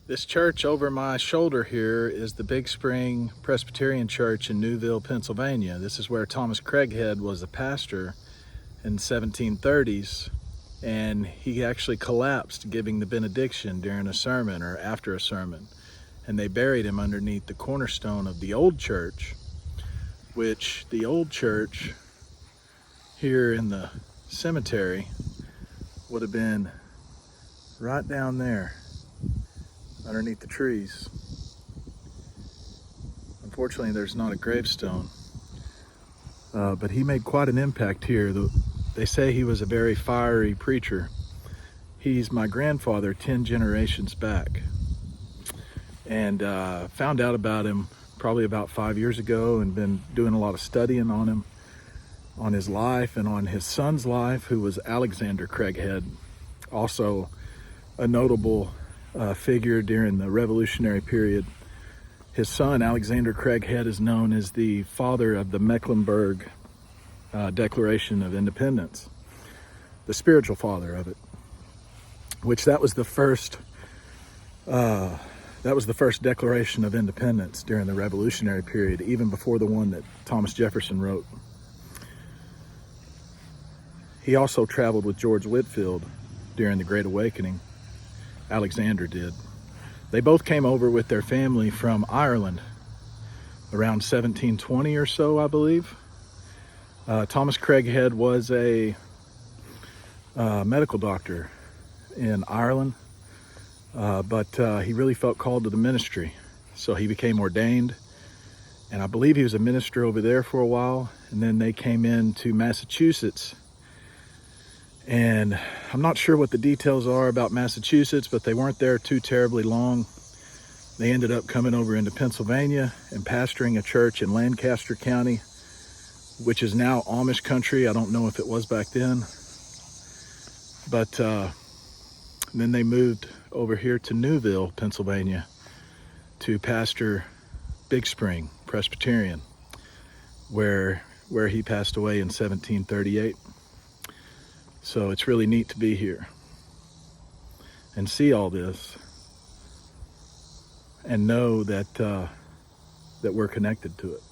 This church over my shoulder here is the Big Spring Presbyterian Church in Newville, Pennsylvania. This is where Thomas Craighead was a pastor in the 1730s, and he actually collapsed giving the benediction during a sermon or after a sermon. And they buried him underneath the cornerstone of the old church, which the old church here in the cemetery would have been right down there underneath the trees. Unfortunately, there's not a gravestone, but he made quite an impact here. They say he was a very fiery preacher. He's my grandfather 10 generations back, and found out about him probably about 5 years ago and been doing a lot of studying on him, on his life and on his son's life, who was Alexander Craighead, also a notable figure during the Revolutionary period. His son, Alexander Craighead, is known as the father of the Mecklenburg Declaration of Independence, the spiritual father of it, which that was the first Declaration of Independence during the Revolutionary period, even before the one that Thomas Jefferson wrote. He also traveled with George Whitfield during the Great Awakening. Alexander did. They both came over with their family from Ireland around 1720 or so, I believe. Thomas Craighead was a medical doctor in Ireland, but he really felt called to the ministry, so he became ordained, and I believe he was a minister over there for a while, and then they came into Massachusetts. And I'm not sure what the details are about Massachusetts, but they weren't there too terribly long. They ended up coming over into Pennsylvania and pastoring a church in Lancaster County, which is now Amish country. I don't know if it was back then. But then they moved over here to Newville, Pennsylvania, to pastor Big Spring Presbyterian, where he passed away in 1738. So it's really neat to be here and see all this and know that we're connected to it.